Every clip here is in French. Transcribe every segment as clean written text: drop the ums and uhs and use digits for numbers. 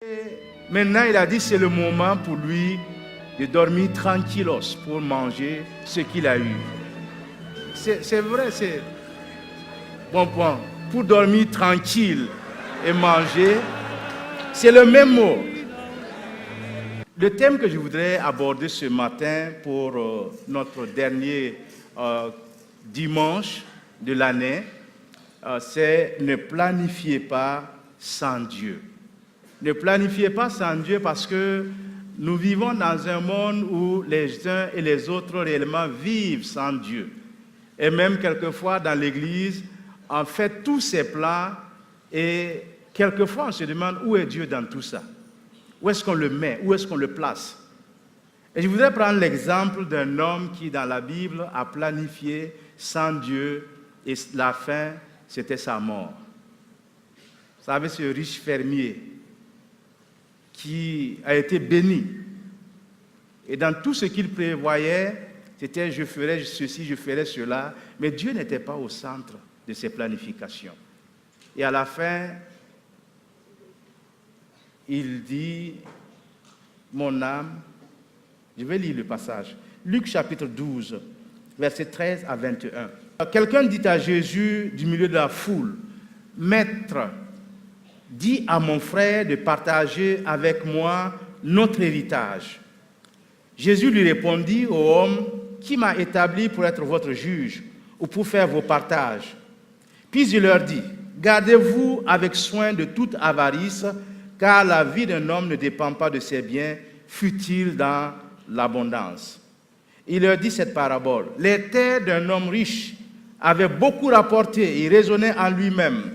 Et maintenant, il a dit que c'est le moment pour lui de dormir tranquillos pour manger ce qu'il a eu. C'est vrai, c'est bon point. Pour dormir tranquille et manger, c'est le même mot. Le thème que je voudrais aborder ce matin pour notre dernier dimanche de l'année, c'est ne planifiez pas sans Dieu. Ne planifiez pas sans Dieu parce que nous vivons dans un monde où les uns et les autres réellement vivent sans Dieu. Et même quelquefois dans l'Église, on fait tous ces plans et quelquefois on se demande où est Dieu dans tout ça. Où est-ce qu'on le met? Où est-ce qu'on le place? Et je voudrais prendre l'exemple d'un homme qui, dans la Bible, a planifié sans Dieu et la fin, c'était sa mort. Vous savez, ce riche fermier qui a été béni. Et dans tout ce qu'il prévoyait, c'était je ferai ceci, je ferai cela. Mais Dieu n'était pas au centre de ses planifications. Et à la fin, il dit, mon âme, je vais lire le passage, Luc chapitre 12, versets 13 à 21. Quelqu'un dit à Jésus du milieu de la foule, Maître, dis à mon frère de partager avec moi notre héritage. Jésus lui répondit, ô homme, qui m'a établi pour être votre juge ou pour faire vos partages? Puis il leur dit, gardez-vous avec soin de toute avarice, car la vie d'un homme ne dépend pas de ses biens, fût-il dans l'abondance. Il leur dit cette parabole. Les terres d'un homme riche avaient beaucoup rapporté. Il raisonnait en lui-même,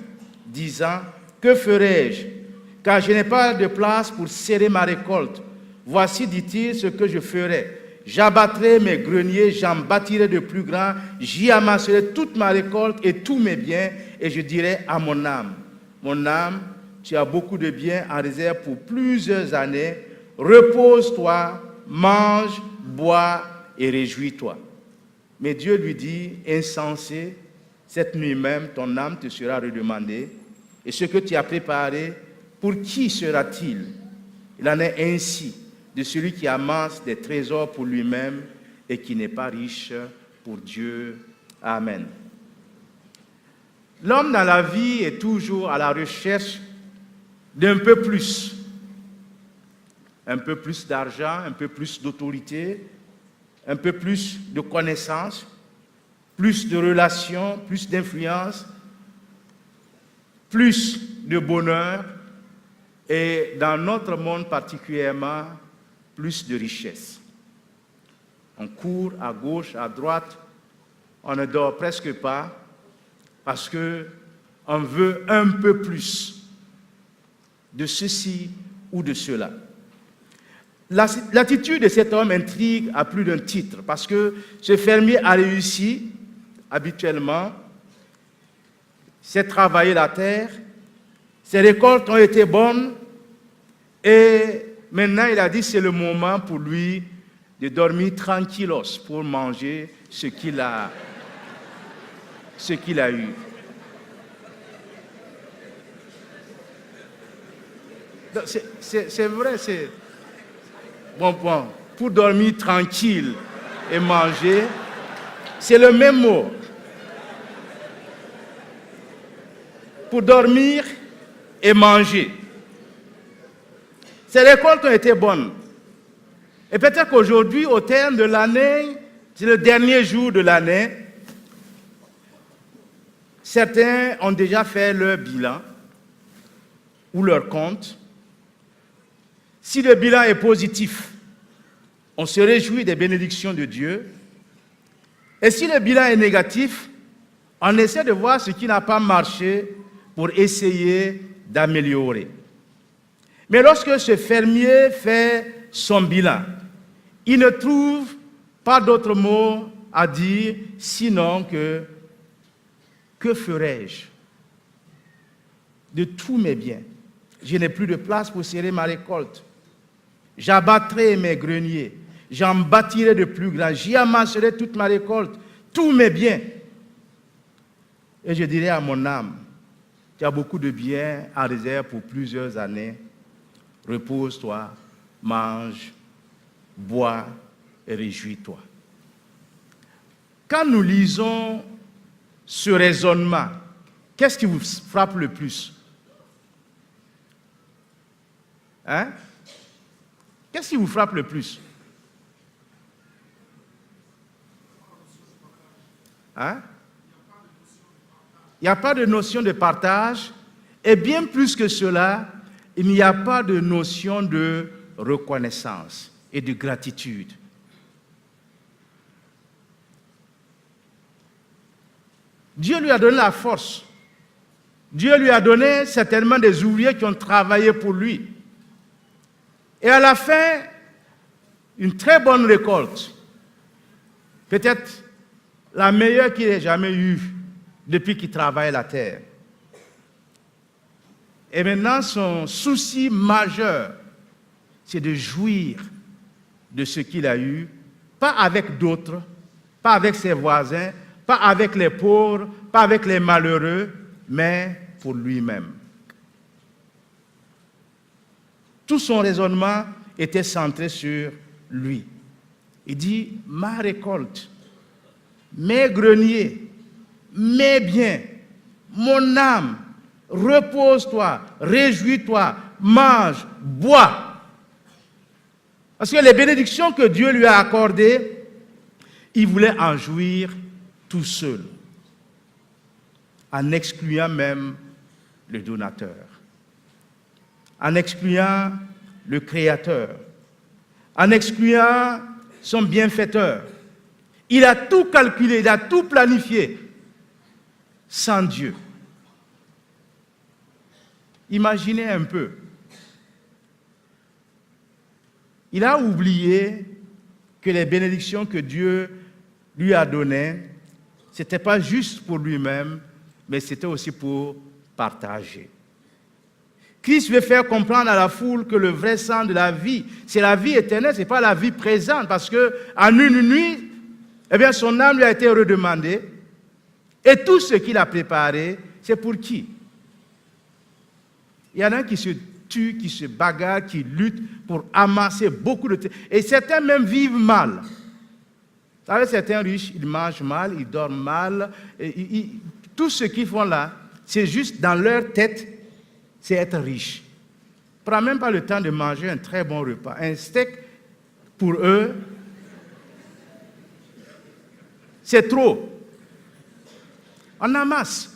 disant, que ferai-je? Car je n'ai pas de place pour serrer ma récolte. Voici, dit-il, ce que je ferai. J'abattrai mes greniers, j'en bâtirai de plus grands, j'y amasserai toute ma récolte et tous mes biens, et je dirai à mon âme, tu as beaucoup de biens en réserve pour plusieurs années, repose-toi, mange, bois et réjouis-toi. Mais Dieu lui dit, insensé, cette nuit même, ton âme te sera redemandée, et ce que tu as préparé, pour qui sera-t-il? Il en est ainsi de celui qui amasse des trésors pour lui-même et qui n'est pas riche pour Dieu. Amen. L'homme dans la vie est toujours à la recherche d'un peu plus. Un peu plus d'argent, un peu plus d'autorité, un peu plus de connaissances, plus de relations, plus d'influence, plus de bonheur et dans notre monde particulièrement, plus de richesse. On court à gauche, à droite, on ne dort presque pas parce qu'on veut un peu plus de ceci ou de cela. L'attitude de cet homme intrigue à plus d'un titre parce que ce fermier a réussi habituellement, s'est travaillé la terre, ses récoltes ont été bonnes et maintenant il a dit que c'est le moment pour lui de dormir tranquillos pour manger ce qu'il a eu. C'est vrai, c'est bon point. Pour dormir tranquille et manger, c'est le même mot. Pour dormir et manger. Ces récoltes ont été bonnes. Et peut-être qu'aujourd'hui, au terme de l'année, c'est le dernier jour de l'année, certains ont déjà fait leur bilan ou leur compte. Si le bilan est positif, on se réjouit des bénédictions de Dieu. Et si le bilan est négatif, on essaie de voir ce qui n'a pas marché pour essayer d'améliorer. Mais lorsque ce fermier fait son bilan, il ne trouve pas d'autre mot à dire sinon que ferai-je de tous mes biens? Je n'ai plus de place pour serrer ma récolte. J'abattrai mes greniers, j'en bâtirai de plus grands, j'y amasserai toute ma récolte, tous mes biens. Et je dirai à mon âme, tu as beaucoup de biens en réserve pour plusieurs années, repose-toi, mange, bois et réjouis-toi. Quand nous lisons ce raisonnement, qu'est-ce qui vous frappe le plus? Hein? Qu'est-ce qui vous frappe le plus? Hein? Il n'y a pas de notion de partage, et bien plus que cela, il n'y a pas de notion de reconnaissance et de gratitude. Dieu lui a donné la force. Dieu lui a donné certainement des ouvriers qui ont travaillé pour lui. Et à la fin, une très bonne récolte. Peut-être la meilleure qu'il ait jamais eue depuis qu'il travaille la terre. Et maintenant, son souci majeur, c'est de jouir de ce qu'il a eu, pas avec d'autres, pas avec ses voisins, pas avec les pauvres, pas avec les malheureux, mais pour lui-même. Tout son raisonnement était centré sur lui. Il dit, ma récolte, mes greniers, mes biens, mon âme, repose-toi, réjouis-toi, mange, bois. Parce que les bénédictions que Dieu lui a accordées, il voulait en jouir tout seul, en excluant même le donateur, en excluant le créateur, en excluant son bienfaiteur. Il a tout calculé, il a tout planifié sans Dieu. Imaginez un peu. Il a oublié que les bénédictions que Dieu lui a données, ce n'était pas juste pour lui-même, mais c'était aussi pour partager. Christ veut faire comprendre à la foule que le vrai sens de la vie, c'est la vie éternelle, ce n'est pas la vie présente, parce qu'en une nuit, eh bien, son âme lui a été redemandée, et tout ce qu'il a préparé, c'est pour qui? Il y en a qui se tuent, qui se bagarrent, qui luttent pour amasser beaucoup de temps. Et certains même vivent mal. Vous savez, certains riches, ils mangent mal, ils dorment mal. Tout ce qu'ils font là, c'est juste dans leur tête, c'est être riche. Ils ne prennent même pas le temps de manger un très bon repas. Un steak, pour eux, c'est trop. On amasse.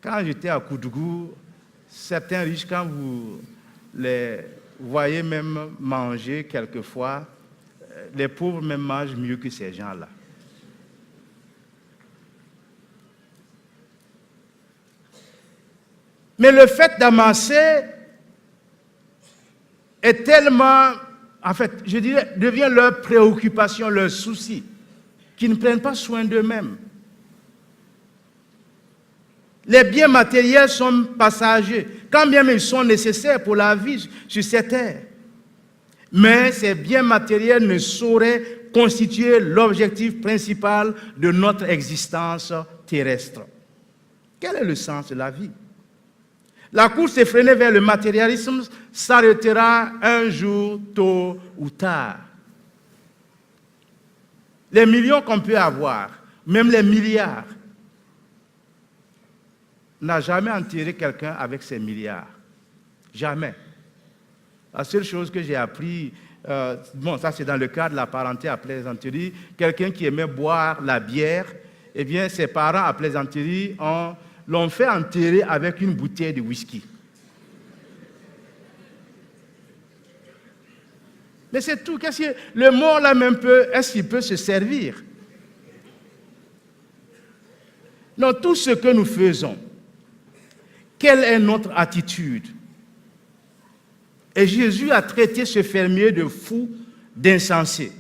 Quand j'étais à Koudougou, certains riches, quand vous les voyez même manger quelquefois, les pauvres même mangent mieux que ces gens-là. Mais le fait d'amasser est tellement, en fait, je dirais, devient leur préoccupation, leur souci, qu'ils ne prennent pas soin d'eux-mêmes. Les biens matériels sont passagers, quand bien même ils sont nécessaires pour la vie sur cette terre. Mais ces biens matériels ne sauraient constituer l'objectif principal de notre existence terrestre. Quel est le sens de la vie? La course effrénée vers le matérialisme s'arrêtera un jour, tôt ou tard. Les millions qu'on peut avoir, même les milliards, n'a jamais enterré quelqu'un avec ses milliards. Jamais. La seule chose que j'ai appris, ça c'est dans le cadre de la parenté à plaisanterie, quelqu'un qui aimait boire la bière, eh bien ses parents à plaisanterie l'ont fait enterrer avec une bouteille de whisky. Mais c'est tout. Qu'est-ce que le mort là même est-ce qu'il peut se servir? Non, tout ce que nous faisons, quelle est notre attitude? Et Jésus a traité ce fermier de fou, d'insensé.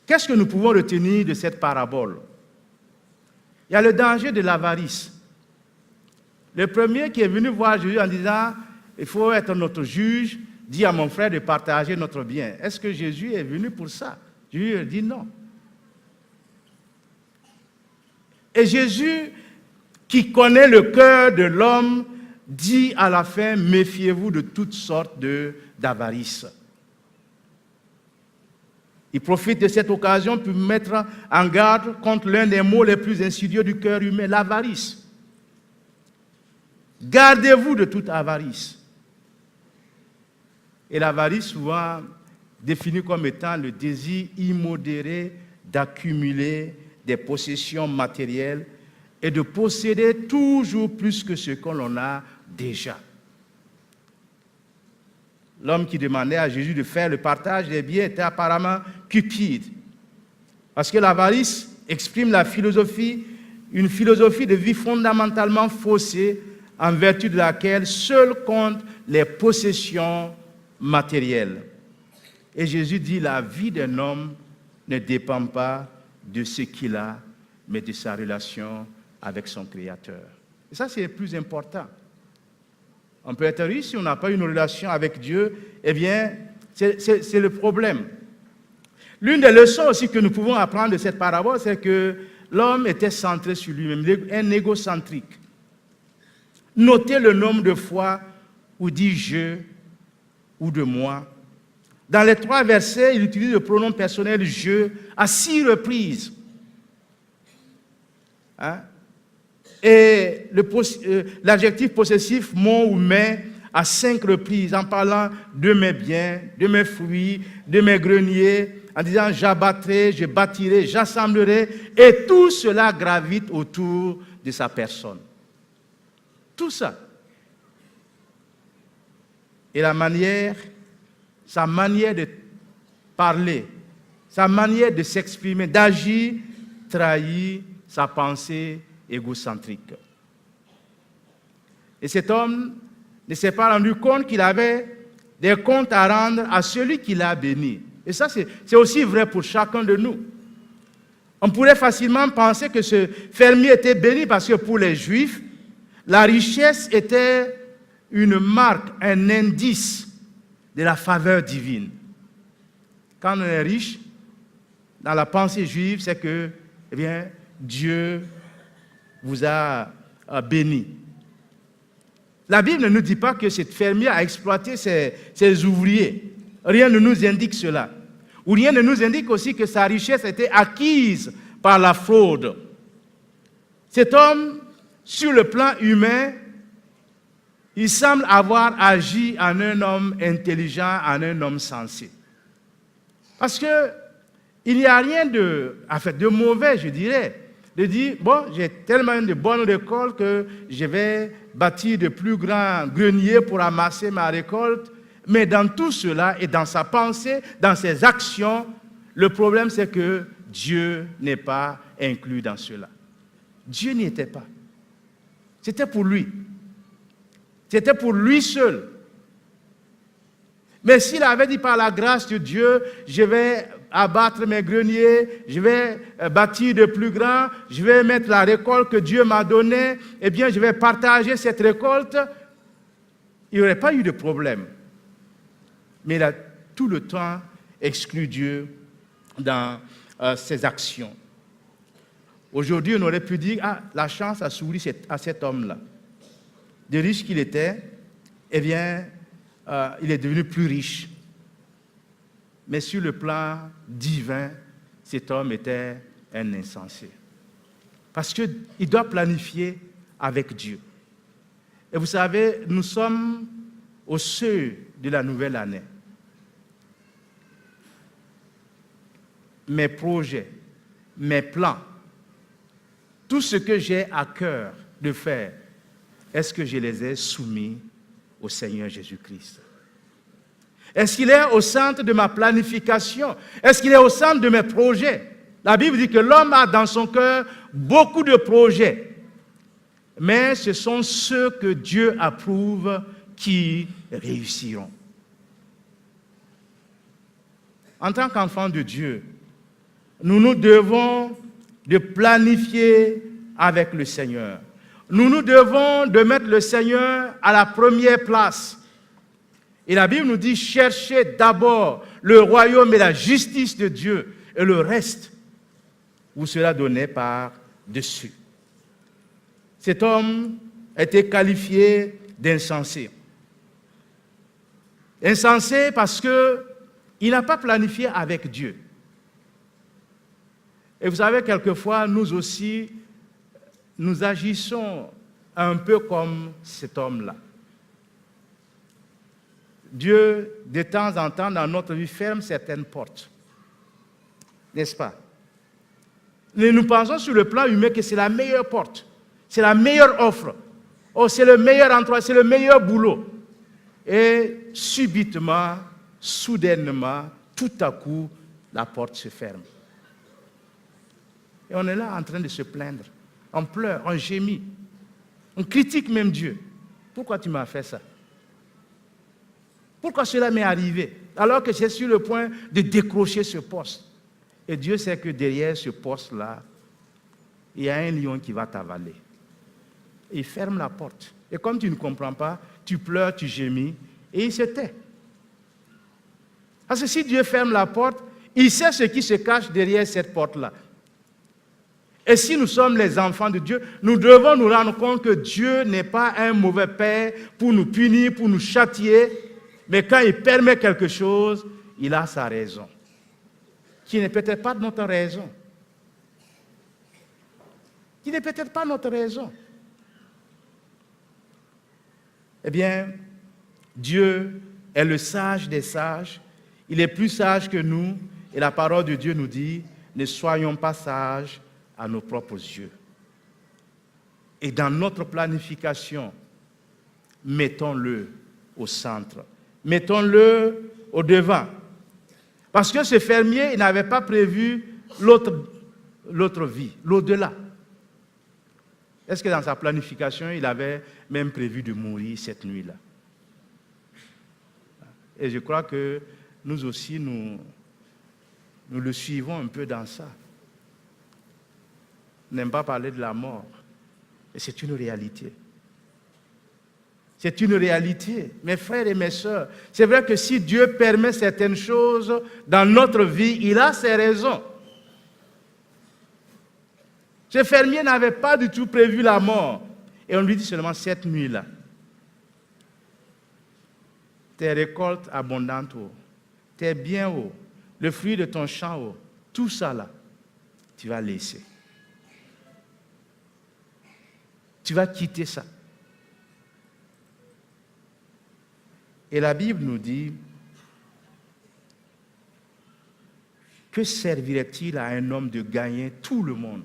Qu'est-ce que nous pouvons retenir de cette parabole? Il y a le danger de l'avarice. Le premier qui est venu voir Jésus en disant « Il faut être notre juge, dis à mon frère de partager notre bien ». Est-ce que Jésus est venu pour ça? Jésus a dit non. Et Jésus, qui connaît le cœur de l'homme, dit à la fin, méfiez-vous de toutes sortes d'avarice. Il profite de cette occasion pour mettre en garde contre l'un des mots les plus insidieux du cœur humain, l'avarice. Gardez-vous de toute avarice. Et l'avarice, souvent définie comme étant le désir immodéré d'accumuler des possessions matérielles et de posséder toujours plus que ce que l'on a déjà. L'homme qui demandait à Jésus de faire le partage des biens était apparemment cupide. Parce que l'avarice exprime une philosophie de vie fondamentalement faussée en vertu de laquelle seuls comptent les possessions matérielles. Et Jésus dit, la vie d'un homme ne dépend pas de ce qu'il a, mais de sa relation avec son Créateur. Et ça, c'est le plus important. On peut être riche si on n'a pas une relation avec Dieu, eh bien, c'est le problème. L'une des leçons aussi que nous pouvons apprendre de cette parabole, c'est que l'homme était centré sur lui-même, un égocentrique. Notez le nombre de fois où il dit « je » ou « de moi ». Dans les 3 versets, il utilise le pronom personnel « je » à 6 reprises. Hein? Et l'adjectif possessif « mon » ou « mes » à 5 reprises, en parlant de mes biens, de mes fruits, de mes greniers, en disant « j'abattrai, je bâtirai, j'assemblerai », et tout cela gravite autour de sa personne. Tout ça. Et sa manière de parler, sa manière de s'exprimer, d'agir, trahit sa pensée égocentrique. Et cet homme ne s'est pas rendu compte qu'il avait des comptes à rendre à celui qui l'a béni. Et ça, c'est aussi vrai pour chacun de nous. On pourrait facilement penser que ce fermier était béni parce que pour les Juifs, la richesse était une marque, un indice de la faveur divine. Quand on est riche, dans la pensée juive, c'est que, eh bien, Dieu vous a béni. La Bible ne nous dit pas que cette fermier a exploité ses ouvriers. Rien ne nous indique cela. Ou rien ne nous indique aussi que sa richesse a été acquise par la fraude. Cet homme, sur le plan humain, il semble avoir agi en un homme intelligent, en un homme sensé. Parce qu'il n'y a rien de mauvais, je dirais, de dire, bon, j'ai tellement de bonnes récoltes que je vais bâtir de plus grands greniers pour amasser ma récolte. Mais dans tout cela et dans sa pensée, dans ses actions, le problème c'est que Dieu n'est pas inclus dans cela. Dieu n'y était pas. C'était pour lui. C'était pour lui seul. Mais s'il avait dit par la grâce de Dieu, je vais abattre mes greniers, je vais bâtir de plus grands, je vais mettre la récolte que Dieu m'a donnée, eh bien je vais partager cette récolte, il n'y aurait pas eu de problème. Mais il a tout le temps exclu Dieu dans ses actions. Aujourd'hui, on aurait pu dire, ah, la chance a souri à cet homme-là. De riche qu'il était, eh bien, il est devenu plus riche. Mais sur le plan divin, cet homme était un insensé. Parce qu'il doit planifier avec Dieu. Et vous savez, nous sommes au seuil de la nouvelle année. Mes projets, mes plans, tout ce que j'ai à cœur de faire, est-ce que je les ai soumis au Seigneur Jésus-Christ? Est-ce qu'il est au centre de ma planification? Est-ce qu'il est au centre de mes projets? La Bible dit que l'homme a dans son cœur beaucoup de projets, mais ce sont ceux que Dieu approuve qui réussiront. En tant qu'enfants de Dieu, nous devons de planifier avec le Seigneur. Nous devons de mettre le Seigneur à la première place. Et la Bible nous dit, cherchez d'abord le royaume et la justice de Dieu, et le reste vous sera donné par-dessus. cet homme a été qualifié d'insensé. Insensé parce qu'il n'a pas planifié avec Dieu. Et vous savez, quelquefois, nous aussi, nous agissons un peu comme cet homme-là. Dieu, de temps en temps, dans notre vie, ferme certaines portes. N'est-ce pas? Et nous pensons sur le plan humain que c'est la meilleure porte, c'est la meilleure offre, oh, c'est le meilleur endroit, c'est le meilleur boulot. Et subitement, soudainement, tout à coup, la porte se ferme. Et on est là en train de se plaindre. On pleure, on gémit. On critique même Dieu. Pourquoi tu m'as fait ça? Pourquoi cela m'est arrivé? Alors que j'ai sur le point de décrocher ce poste. Et Dieu sait que derrière ce poste-là, il y a un lion qui va t'avaler. Il ferme la porte. Et comme tu ne comprends pas, tu pleures, tu gémis, et il se tait. Parce que si Dieu ferme la porte, il sait ce qui se cache derrière cette porte-là. Et si nous sommes les enfants de Dieu, nous devons nous rendre compte que Dieu n'est pas un mauvais père pour nous punir, pour nous châtier, mais quand il permet quelque chose, il a sa raison, qui n'est peut-être pas notre raison. Qui n'est peut-être pas notre raison. Eh bien, Dieu est le sage des sages. Il est plus sage que nous. Et la parole de Dieu nous dit, ne soyons pas sages à nos propres yeux. Et dans notre planification, mettons-le au centre. Mettons-le au devant. Parce que ce fermier, il n'avait pas prévu l'autre vie, l'au-delà. Est-ce que dans sa planification, il avait même prévu de mourir cette nuit-là? Et je crois que nous aussi, nous le suivons un peu dans ça. On n'aime pas parler de la mort. Et c'est une réalité. C'est une réalité. Mes frères et mes sœurs, c'est vrai que si Dieu permet certaines choses dans notre vie, il a ses raisons. Ce fermier n'avait pas du tout prévu la mort. Et on lui dit seulement cette nuit-là. Tes récoltes abondantes, tes biens, le fruit de ton champ, tout ça là, tu vas laisser. Tu vas quitter ça. Et la Bible nous dit, que servirait-il à un homme de gagner tout le monde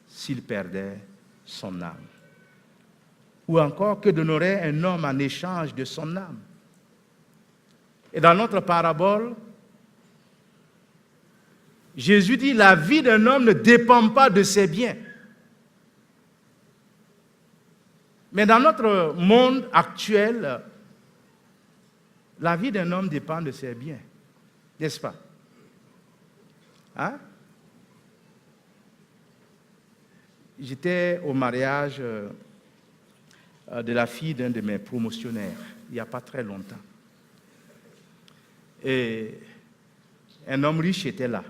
s'il perdait son âme? Ou encore, que donnerait un homme en échange de son âme? Et dans notre parabole, Jésus dit, la vie d'un homme ne dépend pas de ses biens. Mais dans notre monde actuel, la vie d'un homme dépend de ses biens, n'est-ce pas? Hein? J'étais au mariage de la fille d'un de mes promotionnaires, il n'y a pas très longtemps. Et un homme riche était là.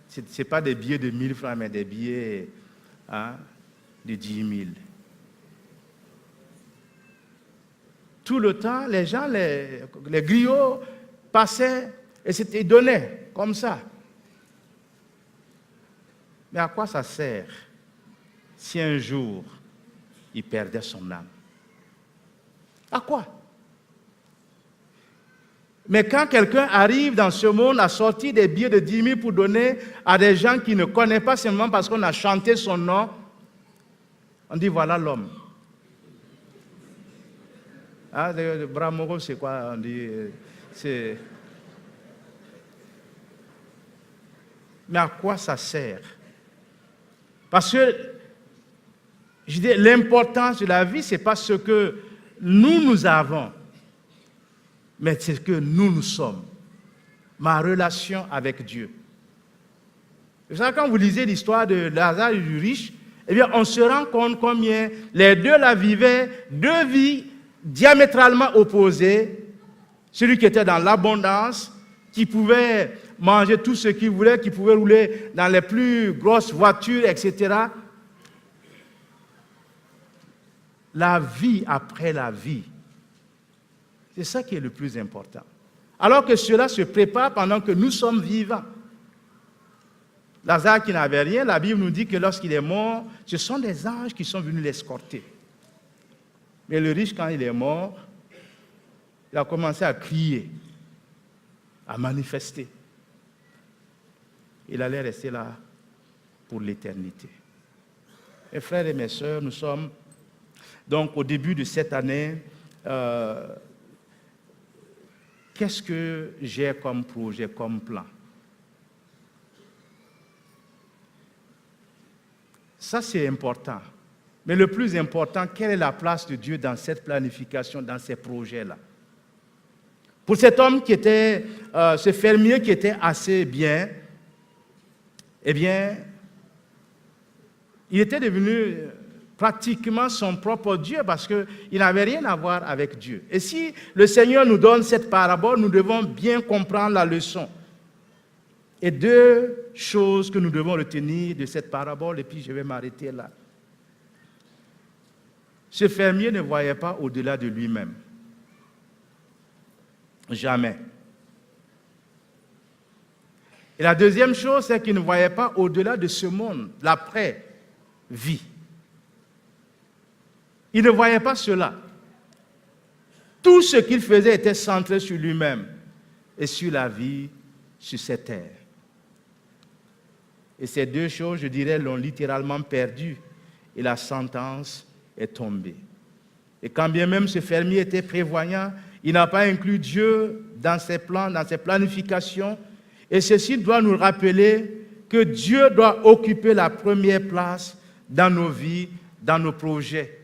Ce n'est pas des billets de 1000 francs, mais des billets de 10 000. Tout le temps, les gens, les griots passaient et s'étaient donnés comme ça. Mais à quoi ça sert si un jour il perdait son âme? À quoi? Mais quand quelqu'un arrive dans ce monde à sortir des billets de 10 000 pour donner à des gens qui ne connaissent pas seulement parce qu'on a chanté son nom, on dit voilà l'homme. Ah, le bras moraux, c'est quoi? On dit, c'est... Mais à quoi ça sert? Parce que, je dis, l'importance de la vie, ce n'est pas ce que nous avons, mais c'est ce que nous sommes. Ma relation avec Dieu. Vous savez, quand vous lisez l'histoire de Lazare et du riche, eh bien, on se rend compte combien les deux là vivaient deux vies diamétralement opposées. Celui qui était dans l'abondance, qui pouvait manger tout ce qu'ils voulaient, qu'ils pouvaient rouler dans les plus grosses voitures, etc. La vie après la vie. C'est ça qui est le plus important. Alors que cela se prépare pendant que nous sommes vivants. Lazare qui n'avait rien, la Bible nous dit que lorsqu'il est mort, ce sont des anges qui sont venus l'escorter. Mais le riche, quand il est mort, il a commencé à crier, à manifester. Il allait rester là pour l'éternité. Mes frères et mes sœurs, nous sommes donc au début de cette année. Qu'est-ce que j'ai comme projet, comme plan? Ça, c'est important. Mais le plus important, quelle est la place de Dieu dans cette planification, dans ces projets-là? Pour cet homme qui était, ce fermier qui était assez bien, eh bien, il était devenu pratiquement son propre Dieu parce qu'il n'avait rien à voir avec Dieu. Et si le Seigneur nous donne cette parabole, nous devons bien comprendre la leçon. Et deux choses que nous devons retenir de cette parabole, et puis je vais m'arrêter là. Ce fermier ne voyait pas au-delà de lui-même. Jamais. Et la deuxième chose, c'est qu'il ne voyait pas au-delà de ce monde, l'après-vie. Il ne voyait pas cela. Tout ce qu'il faisait était centré sur lui-même et sur la vie sur cette terre. Et ces deux choses, je dirais, l'ont littéralement perdu et la sentence est tombée. Et quand bien même ce fermier était prévoyant, il n'a pas inclus Dieu dans ses plans, dans ses planifications. Et ceci doit nous rappeler que Dieu doit occuper la première place dans nos vies, dans nos projets.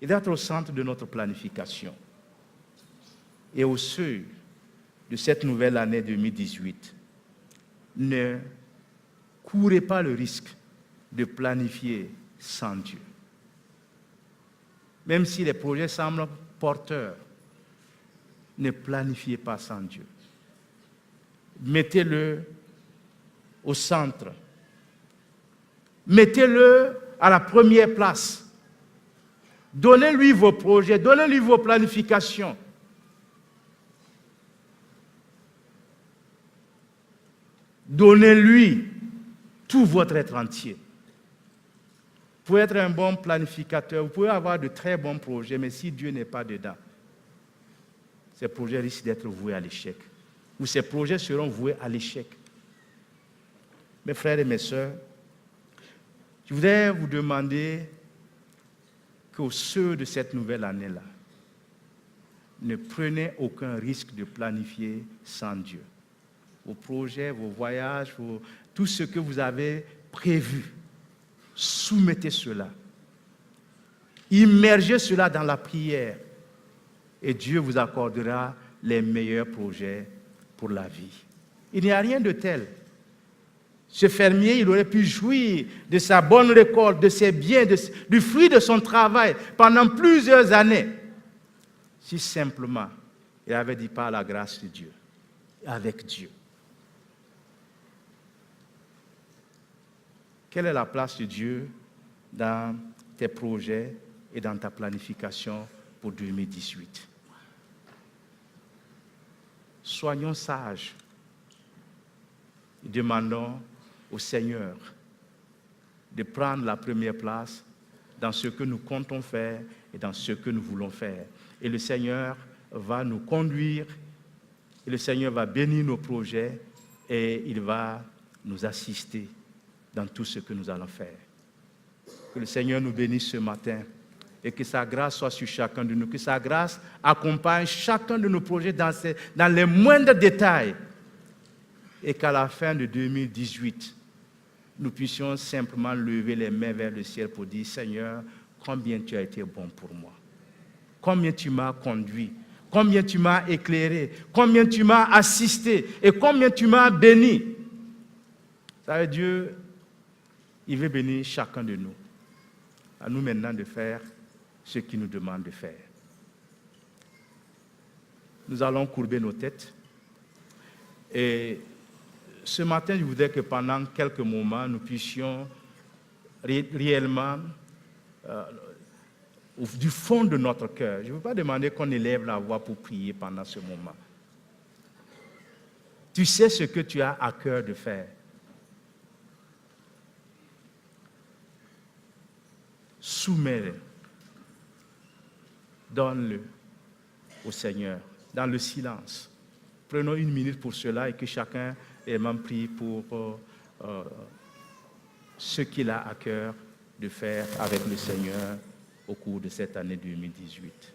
Il doit être au centre de notre planification. Et au seuil de cette nouvelle année 2018, ne courez pas le risque de planifier sans Dieu. Même si les projets semblent porteurs, ne planifiez pas sans Dieu. Mettez-le au centre. Mettez-le à la première place. Donnez-lui vos projets, donnez-lui vos planifications. Donnez-lui tout votre être entier. Vous pouvez être un bon planificateur, vous pouvez avoir de très bons projets, mais si Dieu n'est pas dedans, ces projets risquent d'être voués à l'échec. Ou ces projets seront voués à l'échec. Mes frères et mes sœurs, je voudrais vous demander qu'au seuil de cette nouvelle année-là, ne prenez aucun risque de planifier sans Dieu. Vos projets, vos voyages, tout ce que vous avez prévu, soumettez cela. Immergez cela dans la prière et Dieu vous accordera les meilleurs projets pour la vie. Il n'y a rien de tel. Ce fermier, il aurait pu jouir de sa bonne récolte, de ses biens, du fruit de son travail pendant plusieurs années, si simplement il avait dit par la grâce de Dieu, avec Dieu. Quelle est la place de Dieu dans tes projets et dans ta planification pour 2018? Soyons sages et demandons au Seigneur de prendre la première place dans ce que nous comptons faire et dans ce que nous voulons faire. Et le Seigneur va nous conduire, et le Seigneur va bénir nos projets et il va nous assister dans tout ce que nous allons faire. Que le Seigneur nous bénisse ce matin et que sa grâce soit sur chacun de nous, que sa grâce accompagne chacun de nos projets dans les moindres détails et qu'à la fin de 2018, nous puissions simplement lever les mains vers le ciel pour dire « Seigneur, combien tu as été bon pour moi, combien tu m'as conduit, combien tu m'as éclairé, combien tu m'as assisté et combien tu m'as béni. » Vous savez, Dieu, il veut bénir chacun de nous. À nous maintenant de faire ce qu'il nous demande de faire. Nous allons courber nos têtes Et ce matin, je voudrais que pendant quelques moments, nous puissions réellement, du fond de notre cœur, je ne veux pas demander qu'on élève la voix pour prier pendant ce moment. Tu sais ce que tu as à cœur de faire. Soumets-le. Donne-le au Seigneur, dans le silence. Prenons une minute pour cela et que chacun même prie pour ce qu'il a à cœur de faire avec le Seigneur au cours de cette année 2018.